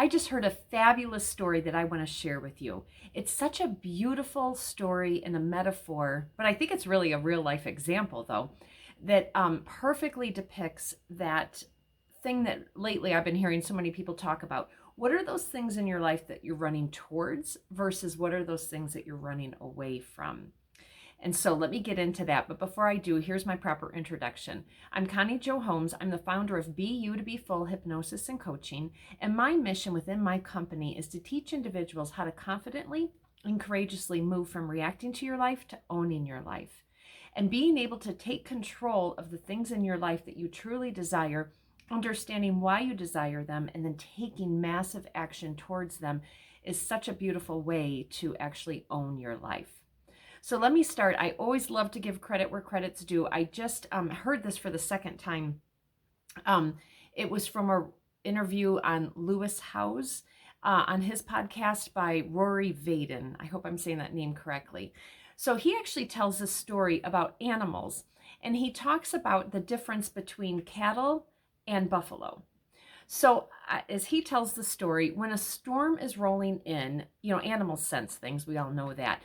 just heard a fabulous story that I want to share with you. It's such a beautiful story and a metaphor, but I think it's really a real life example, though, that perfectly depicts that thing that lately I've been hearing so many people talk about. What are those things in your life that you're running towards versus what are those things that you're running away from? And so let me get into that. But before I do, here's my proper introduction. I'm Connie Jo Holmes. I'm the founder of BU2BFULL Hypnosis and Coaching. And my mission within my company is to teach individuals how to confidently and courageously move from reacting to your life to owning your life. And being able to take control of the things in your life that you truly desire, understanding why you desire them, and then taking massive action towards them is such a beautiful way to actually own your life. So let me start. I always love to give credit where credit's due. I just heard this for the second time. It was from an interview on Lewis Howes on his podcast by Rory Vaden. I hope I'm saying that name correctly. So he actually tells a story about animals, and he talks about the difference between cattle and buffalo. So as he tells the story, when a storm is rolling in, animals sense things. We all know that.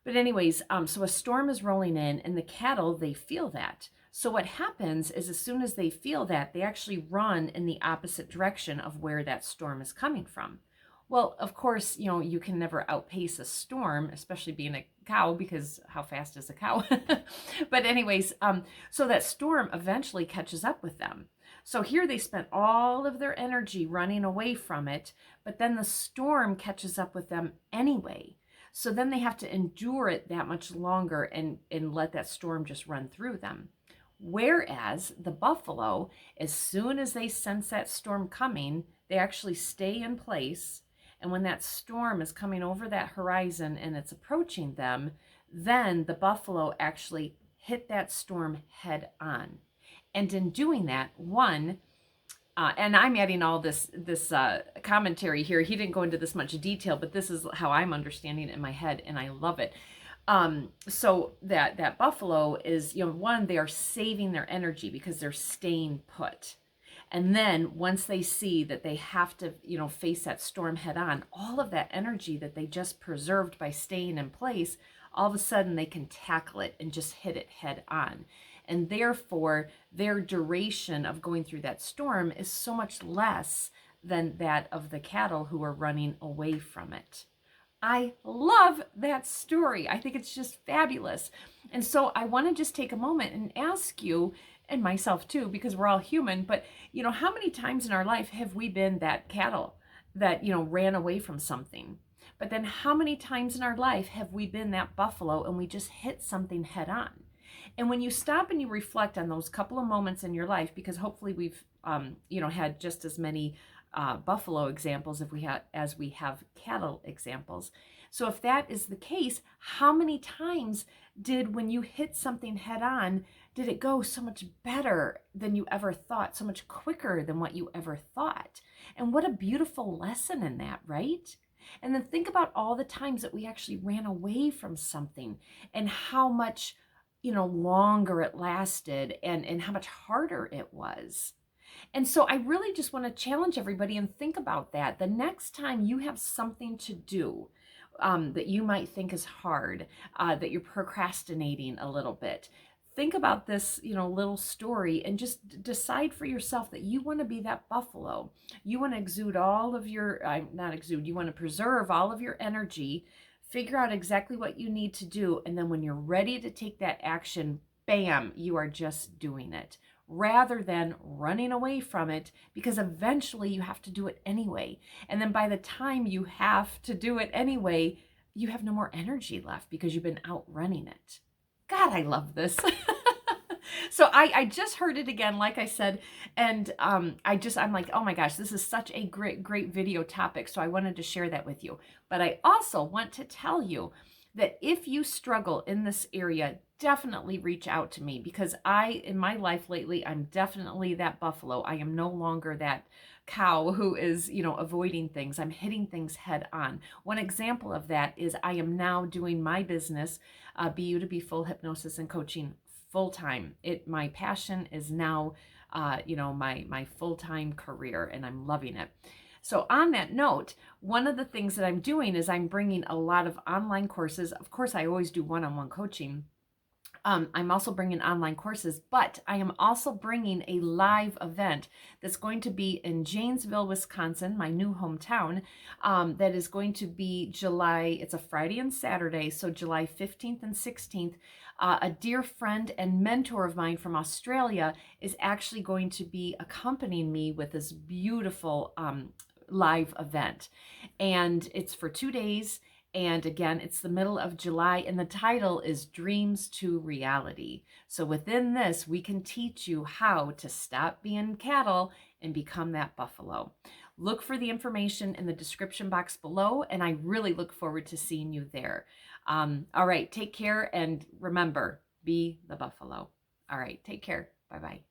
But anyways, so a storm is rolling in and the cattle, they feel that. So what happens is as soon as they feel that, they actually run in the opposite direction of where that storm is coming from. Well, of course, you can never outpace a storm, especially being a cow, because how fast is a cow? But anyways, so that storm eventually catches up with them. So here they spent all of their energy running away from it, but then the storm catches up with them anyway. So then they have to endure it that much longer and let that storm just run through them. Whereas the buffalo, as soon as they sense that storm coming, they actually stay in place. And when that storm is coming over that horizon and it's approaching them, then the buffalo actually hit that storm head on. And in doing that, and I'm adding all this commentary here. He didn't go into this much detail, but this is how I'm understanding it in my head, and I love it. So that buffalo is, one, they are saving their energy because they're staying put. And then once they see that they have to, face that storm head on, all of that energy that they just preserved by staying in place, all of a sudden they can tackle it and just hit it head on. And therefore, their duration of going through that storm is so much less than that of the cattle who are running away from it. I love that story. I think it's just fabulous. And so I want to just take a moment and ask you, and myself too, because we're all human, but how many times in our life have we been that cattle that, ran away from something? But then how many times in our life have we been that buffalo and we just hit something head on? And when you stop and you reflect on those couple of moments in your life, because hopefully we've, had just as many buffalo examples as we have cattle examples. So if that is the case, how many times when you hit something head on, did it go so much better than you ever thought, so much quicker than what you ever thought? And what a beautiful lesson in that, right? And then think about all the times that we actually ran away from something and how much longer it lasted and how much harder it was. And so I really just want to challenge everybody and think about that. The next time you have something to do that you might think is hard, that you're procrastinating a little bit, think about this, little story and just decide for yourself that you want to be that buffalo. You want to exude all of your, you want to preserve all of your energy. Figure out exactly what you need to do. And then when you're ready to take that action, bam, you are just doing it rather than running away from it, because eventually you have to do it anyway. And then by the time you have to do it anyway, you have no more energy left because you've been outrunning it. God, I love this. So I just heard it again, like I said, and I'm like, oh my gosh, this is such a great video topic. So I wanted to share that with you. But I also want to tell you that if you struggle in this area, definitely reach out to me, because in my life lately, I'm definitely that buffalo. I am no longer that cow who is, avoiding things. I'm hitting things head on. One example of that is I am now doing my business, BU2BFULL Hypnosis and Coaching, full time. My passion is now, my full-time career, and I'm loving it. So on that note, one of the things that I'm doing is I'm bringing a lot of online courses. Of course, I always do one-on-one coaching. I'm also bringing online courses, but I am also bringing a live event that's going to be in Janesville, Wisconsin, my new hometown. That is going to be July, it's a Friday and Saturday, so July 15th and 16th. A dear friend and mentor of mine from Australia is actually going to be accompanying me with this beautiful live event. And it's for 2 days. And again, it's the middle of July, and the title is Dreams to Reality. So within this, we can teach you how to stop being cattle and become that buffalo. Look for the information in the description box below, and I really look forward to seeing you there. All right, take care, and remember, be the buffalo. All right, take care. Bye-bye.